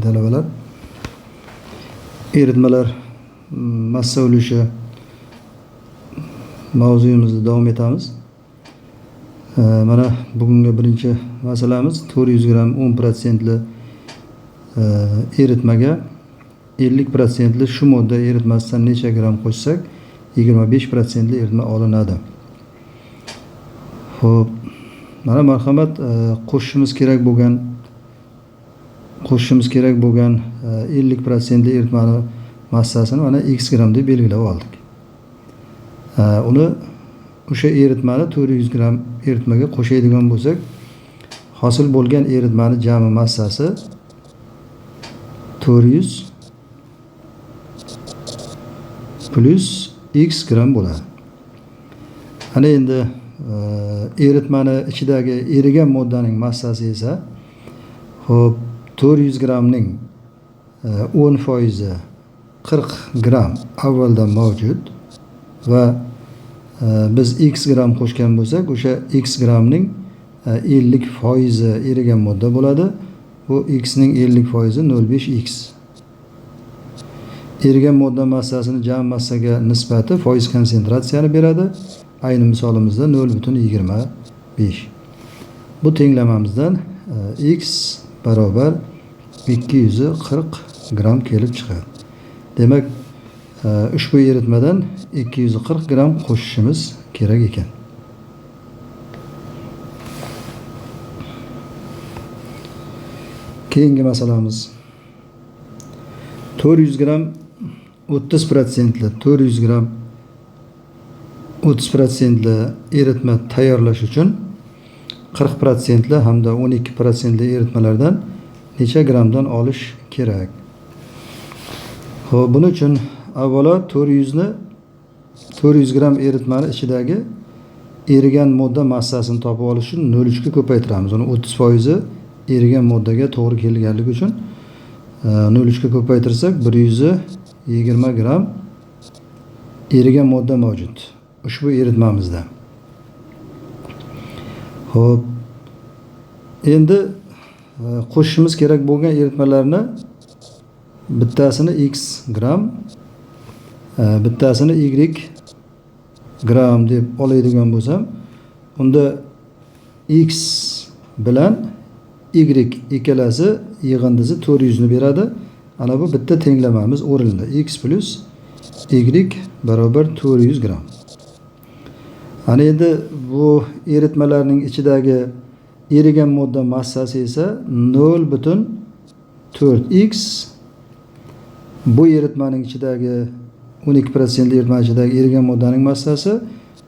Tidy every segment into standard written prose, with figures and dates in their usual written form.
talabalar. Eritmalar massa ulushi mavzuyimizni davom etamiz. Mana bugungi birinchi masalamiz 400 gram 10% li eritmaga 50% li shu modda eritmasidan necha gram qo'shsak 25% li eritma olinadi. Xo'p, mana marhamat, qo'shishimiz kerak bo'lgan 50% li eritmani massasini mana x gram deb belgilab oldik. Uni o'sha eritmani 400 gram eritmaga qo'shadigan bo'lsak, hosil bo'lgan eritmani jami massasi 400 plus x gram bo'ladi. Ana endi eritmani ichidagi erigan moddaning massasi esa xo'p 400 gramning 10% 40 gram avvaldan mavjud va biz x gram qo'shgan bo'lsak, o'sha x gramning 50% erigan modda bo'ladi. Bu x ning 50% 0,5x. Erigan modda massasini jam massaga nisbati foiz konsentratsiyani beradi. Ayni misolimizda 0,25. Bu tenglamamizdan x barobar 240 gram kelib chiqadi. Demak, ushbu eritmadan 240 gram qo'shishimiz kerak ekan. Keyingi masalamiz 400 gram 30% li 400 gram 30% li eritma tayyorlash uchun 40% li hamda 12% li eritmalardan necha gramdan olish kerak? Xo'p, buning uchun avvalo 400 gram eritmani ichidagi erigan modda massasini topib olish uchun 0,3 ga ko'paytiramiz. Uni 30% erigan moddaga to'g'ri kelganligi uchun 0,3 ga ko'paytirsak 120 gram erigan modda mavjud ushbu eritmamizda. Xo'p, endi qo'shishimiz kerak bo'lgan eritmalarni bittasini x gram, bittasini y gram deb oladigan bo'lsam, unda x bilan y ikkalasi yig'indisi 400 ni beradi. Ana bu bitta tenglamamiz o'rinli. X plus y barobar 400 gram. Ana endi bu eritmalarning ichidagi erigan modda massasi esa 0,4x. Bu eritmaning ichidagi 12% eritma ichidagi erigan moddaning massasi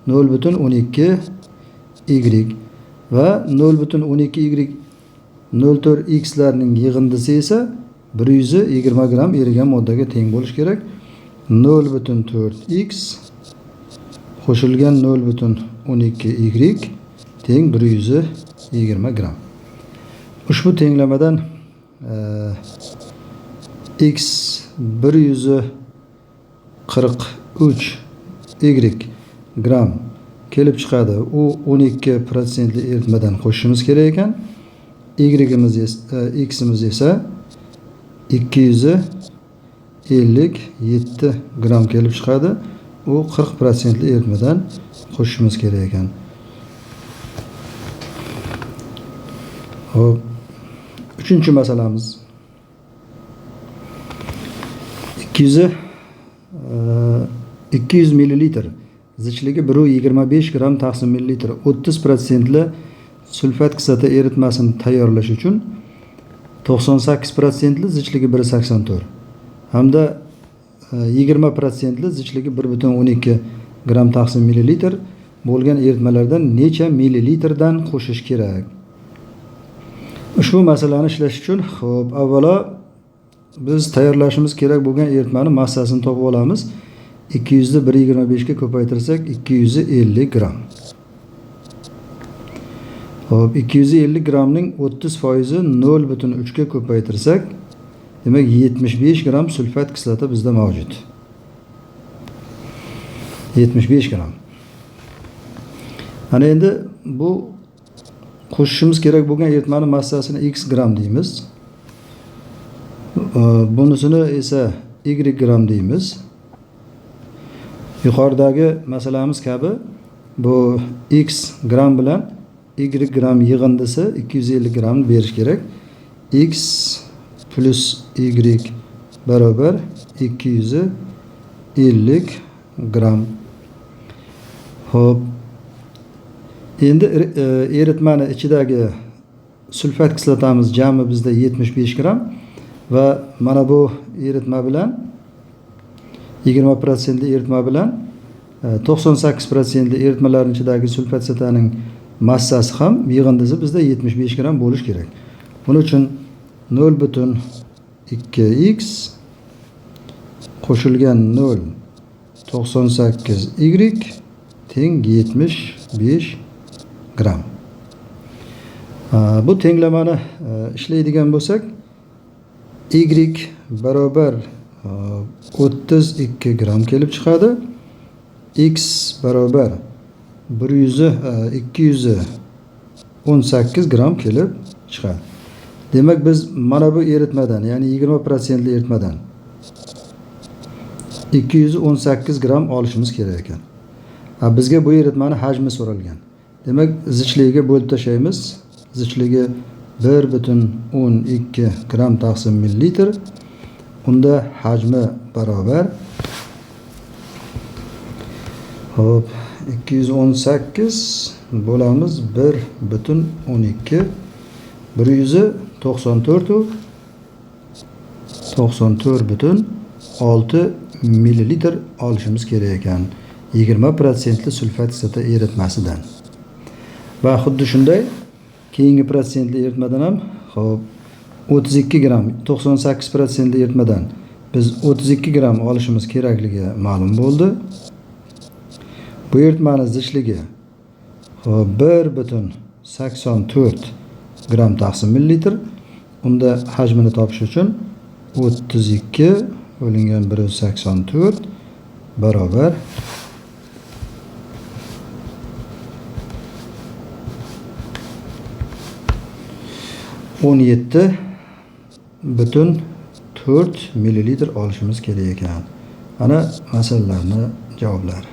0,12y va 0,12y 0,4x larning yig'indisi esa 120 gram erigan moddaga teng bo'lishi kerak. 0,4x qo'shilgan 0,12y teng 120 gram. Ushbu tenglamadan x 143y gram kelib chiqadi. U 12% li eritmadan qo'shishimiz kerak ekan. X'imiz esa 257 gram kelib chiqadi. U 40% li eritmadan qo'shishimiz kerak ekan. Xo'p, uchinchi masalamiz 200 millilitr zichligi 1,25 gram taqsim millilitr 30% li sulfat kislota eritmasini tayyorlash uchun 98% li zichligi 1,84 hamda 20% li zichligi 1,12 gram taqsim millilitr bo'lgan eritmalardan necha millilitrdan qo'shish kerak? Ushbu masalani ishlash uchun xo'p, avvalo biz tayyorlashimiz kerak bo'lgan eritmani massasini topib olamiz. 200 ni 1,25 ga ko'paytirsak 250 gram. Xo'p, 250 gramning 30% 0,3 ga ko'paytirsak, demak 75 gram sulfat kislota bizda mavjud. 75 gram. Ana endi bu qo'shishimiz kerak bo'lgan eritmani massasini x gram deymiz. Bunisini esa y gram deymiz. Yuqoridagi masalamiz kabi bu x gram bilan y gram yig'indisi 250 gram berish kerak. X plus y barobar 250 gram. Xo'p. Endi eritmani ichidagi sulfat kislotamiz jami bizda 75 gram va mana bu eritma bilan 20% eritma bilan 98% eritmalarning ichidagi sulfat kislotaning massasi ham yig'indisi bizda 75 gram bo'lish kerak. Buning uchun 0,2x qo'shilgan 0,98y teng 75 gram. Bu tenglamani ishlaydigan bo'lsak, y barobar 32 gram kelib chiqadi. X barobar 218 gram kelib chiqadi. Demak biz mana bu eritmadan, ya'ni 20% eritmadan 218 gram olishimiz kerak ekan. Bizga bu eritmani hajmi so'ralgan. Demak, zichligiga bo'lib tashlaymiz. Zichligi 1,12 gram taqsim millilitr. Unda hajmi barobar. Hop, 218 bo'lamiz 1,12 194,6 millilitr olishimiz kerak ekan. 20% sulfat kislota eritmasidan. Va xuddi shunday keyingi protsentli eritmadan ham xo'p 32 gram 98% eritmadan biz 32 gram olishimiz kerakligi ma'lum bo'ldi. Bu eritmani zichligi 1,84 gram taqsim millilitr. Unda hajmini topish uchun 32 bo'lingan 1,84 barobar 17,4 millilitr olishimiz kerak ekan. Ana masalalarning javoblari.